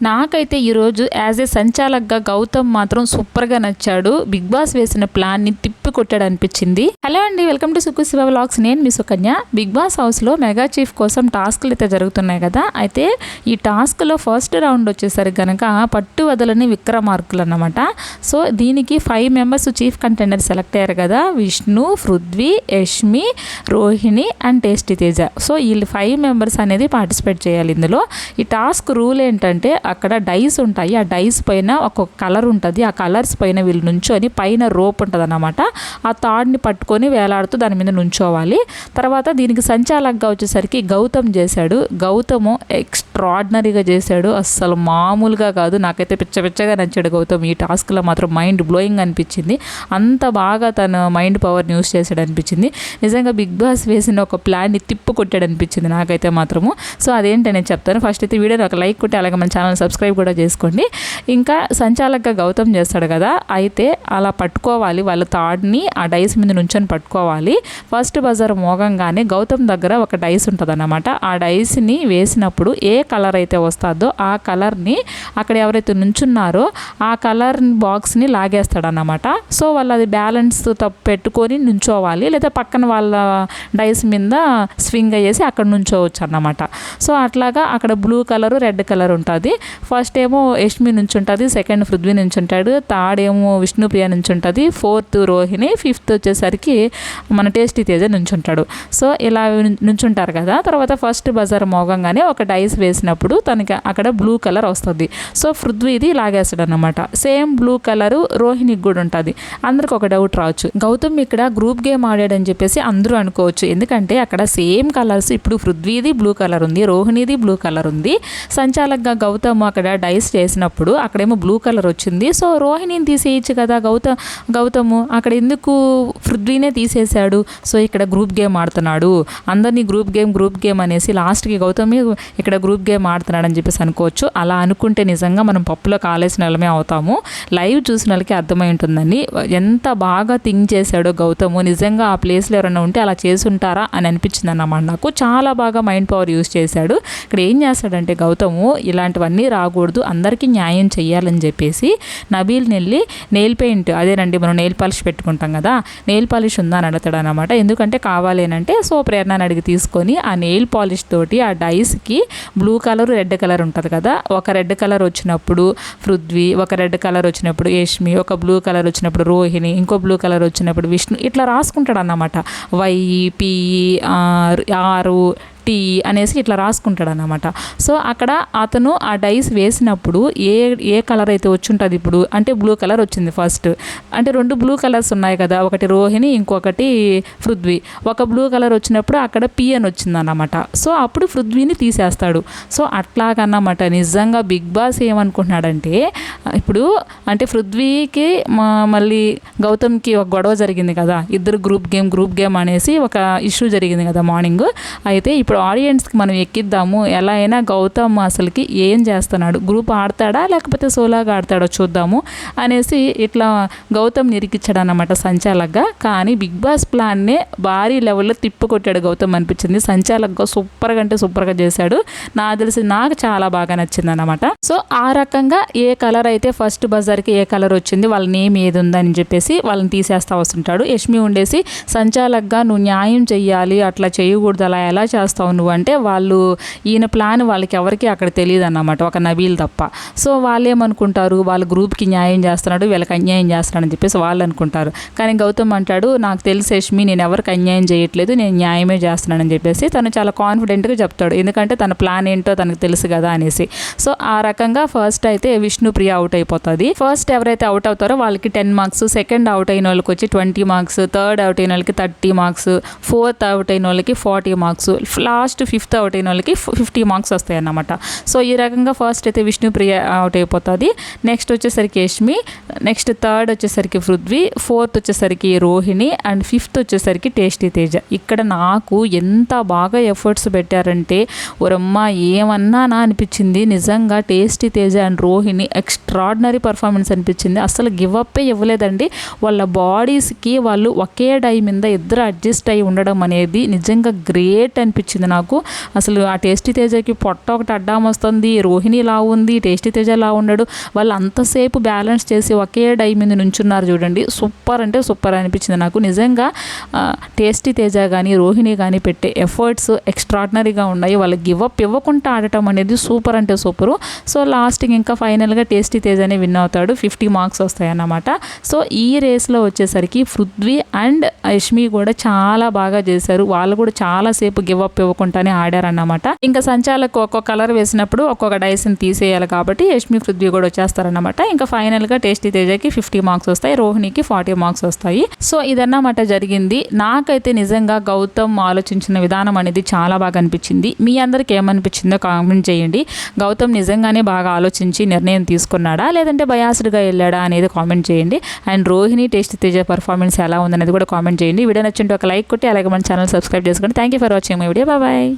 నాకైతే ఈరోజు as a సంచాలక్గా Gautam మాత్రం సూపర్గా నచ్చాడు. బిగ్ బాస్ వేసిన ప్లాన్ని తిప్పి కొట్టాడు అనిపించింది. హలో అండి, వెల్కమ్ టు సుకు శివ వ్లాగ్స్. నేను మీ సుకన్య. బిగ్ బాస్ హౌస్లో మెగా చీఫ్ కోసం టాస్క్లు అయితే జరుగుతున్నాయి కదా. అయితే ఈ టాస్క్లో ఫస్ట్ రౌండ్ వచ్చేసరికి కనుక పట్టు వదలని విక్రమార్కులు అన్నమాట. సో దీనికి 5 మెంబర్స్ చీఫ్ కంటెండర్ సెలెక్ట్ అయ్యారు కదా. Vishnu, Prithvi, Yashmi, Rohini and tasty Teja. So వీళ్ళు 5 మెంబర్స్ అనేది పార్టిసిపేట్ చేయాలి ఇందులో. ఈ టాస్క్ రూల్ ఏంటంటే అక్కడ డైస్ ఉంటాయి. ఆ డైస్ పైన ఒక కలర్ ఉంటుంది. ఆ కలర్స్ పైన వీళ్ళు నుంచొని పైన రోప్ ఉంటుంది అన్నమాట. ఆ తాడుని పట్టుకొని వేలాడుతూ దాని మీద నుంచోవాలి. తర్వాత దీనికి సంచాలకుగా వచ్చేసరికి గౌతమ్ చేశాడు. గౌతము ఎక్స్ట్రాడినరీగా చేశాడు, అస్సలు మామూలుగా కాదు. నాకైతే పిచ్చగా నచ్చాడు గౌతమ్. ఈ టాస్క్లో మాత్రం మైండ్ బ్లోయింగ్ అనిపించింది. అంత బాగా తన మైండ్ పవర్ని యూస్ చేశాడు అనిపించింది. నిజంగా బిగ్ బాస్ వేసిన ఒక ప్లాన్ని తిప్పు కొట్టాడు అనిపించింది నాకైతే మాత్రము. సో అదేంటి నేను చెప్తాను. ఫస్ట్ అయితే వీడియోని ఒక లైక్ కొట్టి అలాగే మన ఛానల్ సబ్స్క్రైబ్ కూడా చేసుకోండి. ఇంకా సంచాలకుగా గౌతమ్ చేస్తాడు కదా. అయితే అలా పట్టుకోవాలి, వాళ్ళ తాడుని ఆ డైస్ మీద నుంచొని పట్టుకోవాలి. ఫస్ట్ బజార్ మోగంగానే గౌతమ్ దగ్గర ఒక డైస్ ఉంటుంది అన్నమాట. ఆ డైస్ని వేసినప్పుడు ఏ కలర్ అయితే వస్తుందో ఆ కలర్ని అక్కడ ఎవరైతే నుంచున్నారో ఆ కలర్ బాక్స్ని లాగేస్తాడన్నమాట. సో వాళ్ళు అది బ్యాలెన్స్ పెట్టుకొని నుంచోవాలి, లేదా పక్కన వాళ్ళ డైస్ మీద స్వింగ్ అయ్యేసి అక్కడ నుంచోవచ్చు అన్నమాట. సో అట్లాగా అక్కడ బ్లూ కలర్, రెడ్ కలర్ ఉంటుంది. ఫస్ట్ ఏమో యష్మి నుంచి ఉంటుంది, సెకండ్ పృథ్వీ నుంచి ఉంటాడు, థర్డ్ ఏమో విష్ణుప్రియ నుంచి ఉంటుంది, ఫోర్త్ రోహిణి, ఫిఫ్త్ వచ్చేసరికి మన టేస్టీ తేజ నుంచి ఉంటాడు. సో ఇలా నుంచుంటారు కదా. తర్వాత ఫస్ట్ బజార్ మోగంగానే ఒక డైస్ వేసినప్పుడు తనకి అక్కడ బ్లూ కలర్ వస్తుంది. సో పృథ్వీది లాగేస్తాడు అనమాట. సేమ్ బ్లూ కలరు రోహిణికి కూడా ఉంటుంది. అందరికి ఒక డౌట్ రావచ్చు, గౌతమ్ ఇక్కడ గ్రూప్ గేమ్ ఆడాడని చెప్పేసి అందరూ అనుకోవచ్చు. ఎందుకంటే అక్కడ సేమ్ కలర్స్, ఇప్పుడు పృథ్వీది బ్లూ కలర్ ఉంది, రోహిణిది బ్లూ కలర్ ఉంది. సంచాలకుగా గౌతమ్ అక్కడ డైస్ చేసినప్పుడు అక్కడేమో బ్లూ కలర్ వచ్చింది. సో రోహిణిని తీసేయచ్చు కదా గౌతము, అక్కడ ఎందుకు పృథ్వీనే తీసేశాడు? సో ఇక్కడ గ్రూప్ గేమ్ ఆడుతున్నాడు, అందరినీ గ్రూప్ గేమ్ అనేసి లాస్ట్కి గౌతమి ఇక్కడ గ్రూప్ గేమ్ ఆడుతున్నాడు అని చెప్పేసి అనుకోవచ్చు. అలా అనుకుంటే నిజంగా మనం పప్పులో కాలేసిన వాళ్ళమే అవుతాము. లైవ్ చూసిన వాళ్ళకి అర్థమై ఉంటుందండి ఎంత బాగా థింక్ చేశాడో గౌతము. నిజంగా ఆ ప్లేస్లో ఎవరైనా ఉంటే అలా చేసుంటారా అని అనిపించింది అన్నమాట నాకు. చాలా బాగా మైండ్ పవర్ యూజ్ చేశాడు. ఇక్కడ ఏం చేస్తాడంటే గౌతము ఇలాంటివన్నీ రాకూడదు, అందరికీ న్యాయం చెయ్యాలని చెప్పేసి నబీల్ని వెళ్ళి నెయిల్ పెయింట్, అదేనండి మనం నెయిల్ పాలిష్ పెట్టుకుంటాం కదా, నెయిల్ పాలిష్ ఉందా అని అడుగుతాడు అనమాట. ఎందుకంటే కావాలేనంటే సో ప్రేరణని అడిగి తీసుకొని ఆ నెయిల్ పాలిష్ తోటి ఆ డైస్కి బ్లూ కలర్, రెడ్ కలర్ ఉంటుంది కదా, ఒక రెడ్ కలర్ వచ్చినప్పుడు పృథ్వీ, ఒక రెడ్ కలర్ వచ్చినప్పుడు యష్మి, ఒక బ్లూ కలర్ వచ్చినప్పుడు రోహిణి, ఇంకో బ్లూ కలర్ వచ్చినప్పుడు విష్ణు, ఇట్లా రాసుకుంటాడు అన్నమాట. YPR టీ అనేసి ఇట్లా రాసుకుంటాడు అన్నమాట. సో అక్కడ అతను ఆ డైస్ వేసినప్పుడు ఏ కలర్ అయితే వచ్చి ఉంటుంది, ఇప్పుడు అంటే బ్లూ కలర్ వచ్చింది ఫస్ట్, అంటే 2 బ్లూ కలర్స్ ఉన్నాయి కదా, ఒకటి రోహిణి ఇంకొకటి పృథ్వీ. ఒక బ్లూ కలర్ వచ్చినప్పుడు అక్కడ పి అని వచ్చింది అన్నమాట. సో అప్పుడు పృథ్వీని తీసేస్తాడు. సో అట్లాగన్నమాట. నిజంగా బిగ్ బాస్ ఏమనుకుంటున్నాడంటే ఇప్పుడు అంటే పృథ్వీకి మళ్ళీ గౌతమ్కి ఒక గొడవ జరిగింది కదా, ఇద్దరు గ్రూప్ గేమ్ అనేసి ఒక ఇష్యూ జరిగింది కదా మార్నింగ్. అయితే ఇప్పుడు ఆడియన్స్కి మనం ఎక్కిద్దాము, ఎలా అయినా గౌతమ్ అసలుకి ఏం చేస్తున్నాడు, గ్రూప్ ఆడతాడా లేకపోతే సోలాగా ఆడతాడో చూద్దాము అనేసి ఇట్లా గౌతమ్ నిరికిచ్చాడు అన్నమాట సంచాలకుగా. కానీ బిగ్ బాస్ ప్లాన్నే భారీ లెవెల్లో తిప్పుకొట్టాడు గౌతమ్ అనిపించింది. సంచాలకుగా సూపర్గా చేశాడు. నాకు తెలిసి నాకు చాలా బాగా నచ్చింది అన్నమాట. సో ఆ రకంగా ఏ కలర్ అయితే ఫస్ట్ బజార్కి ఏ కలర్ వచ్చింది, వాళ్ళ నేమ్ ఏది ఉందని చెప్పేసి వాళ్ళని తీసేస్తా వస్తుంటాడు. యష్మి ఉండేసి సంచాలకుగా నువ్వు న్యాయం చెయ్యాలి, అట్లా చేయకూడదు, అలా ఎలా చేస్తావు నువ్వు అంటే, వాళ్ళు ఈయన ప్లాన్ వాళ్ళకి ఎవరికి అక్కడ తెలియదు అన్నమాట, ఒక నబీల్ తప్ప. సో వాళ్ళు ఏమనుకుంటారు, వాళ్ళ గ్రూప్కి న్యాయం చేస్తున్నాడు, వీళ్ళకి అన్యాయం చేస్తున్నాడు అని చెప్పేసి వాళ్ళు అనుకుంటారు. కానీ గౌతమ్ అంటాడు, నాకు తెలిసి యష్మి నేను ఎవరికి అన్యాయం చేయట్లేదు, నేను న్యాయమే చేస్తున్నానని చెప్పేసి తను చాలా కాన్ఫిడెంట్గా చెప్తాడు. ఎందుకంటే తన ప్లాన్ ఏంటో తనకు తెలుసు కదా అనేసి. సో ఆ రకంగా ఫస్ట్ అయితే విష్ణుప్రియ అవుట్ అయిపోతుంది. ఫస్ట్ ఎవరైతే అవుట్ అవుతారో వాళ్ళకి 10 మార్క్స్, సెకండ్ అవుట్ అయిన వాళ్ళకి వచ్చి 20 మార్క్స్, థర్డ్ అవుట్ అయిన వాళ్ళకి 30 మార్క్స్, ఫోర్త్ అవుట్ అయిన వాళ్ళకి 40 మార్క్స్, లాస్ట్ 5th అవుట్ అయిన వాళ్ళకి 50 మార్క్స్ వస్తాయి అన్నమాట. సో ఈ రకంగా ఫస్ట్ అయితే విష్ణుప్రియ అవుట్ అయిపోతుంది. నెక్స్ట్ వచ్చేసరికి యష్మి, నెక్స్ట్ థర్డ్ వచ్చేసరికి పృథ్వీ, ఫోర్త్ వచ్చేసరికి రోహిణి అండ్ 5th వచ్చేసరికి టేస్టీ తేజ. ఇక్కడ నాకు ఎంత బాగా ఎఫర్ట్స్ పెట్టారంటే ఒరమ్మ ఏమన్నా అనిపించింది. నిజంగా tasty Teja and Rohini extraordinary performance అనిపించింది. అసలు గివ్ అప్ ఇవ్వలేదండి. వాళ్ళ బాడీస్కి వాళ్ళు ఒకే డై మీద ఇద్దరు అడ్జస్ట్ అయి ఉండడం అనేది నిజంగా గ్రేట్ అనిపించింది అనిపించింది నాకు. అసలు ఆ టేస్టీ తేజకి పొట్ట ఒకటి అడ్డం వస్తుంది, రోహిణి లా ఉంది, టేస్టీ తేజ లా ఉన్నాడు. వాళ్ళు అంతసేపు బ్యాలెన్స్ చేసి ఒకే డై మీద నుంచున్నారు చూడండి. సూపర్ అంటే సూపర్ అనిపించింది నాకు నిజంగా. టేస్టీ తేజ కానీ రోహిణి కానీ పెట్టే ఎఫర్ట్స్ ఎక్స్ట్రాడినరీగా ఉన్నాయి. వాళ్ళు గివప్ ఇవ్వకుండా ఆడటం అనేది సూపర్ అంటే సూపరు. సో లాస్ట్కి ఇంకా ఫైనల్గా టేస్టీ తేజనే విన్ అవుతాడు. 50 మార్క్స్ వస్తాయన్నమాట. సో ఈ రేస్లో వచ్చేసరికి పృథ్వీ అండ్ యష్మి కూడా చాలా బాగా చేశారు. వాళ్ళు కూడా చాలాసేపు గివప్ ఇవ్వకుండానే ఆడారన్నమాట. ఇంకా సంచాలకు ఒక్కొక్క కలర్ వేసినప్పుడు ఒక్కొక్క డైస్ని తీసేయాలి కాబట్టి యష్మి పృథ్వీ కూడా వచ్చేస్తారన్నమాట. ఇంకా ఫైనల్గా టేస్టీ తేజకి 50 మార్క్స్ వస్తాయి, రోహిణికి 40 మార్క్స్ వస్తాయి. సో ఇదన్నమాట జరిగింది. నాకైతే నిజంగా గౌతమ్ ఆలోచించిన విధానం అనేది చాలా బాగా అనిపించింది. మీ అందరికి ఏమనిపించిందో కామెంట్ చేయండి. గౌతమ్ నిజంగానే బాగా ఆలోచించి నిర్ణయం తీసుకున్నాడా లేదంటే బయాస్డ్గా వెళ్ళాడా అనేది కామెంట్ చేయండి. And Rohini tasty Teja performance ఎలా ఉందనేది కూడా కామెంట్ చేయండి. వీడియో నచ్చింటే ఒక లైక్ కొట్టి అలాగే మన ఛానల్ సబ్స్క్రైబ్ చేసుకోండి. Thank you for watching my video. Bye.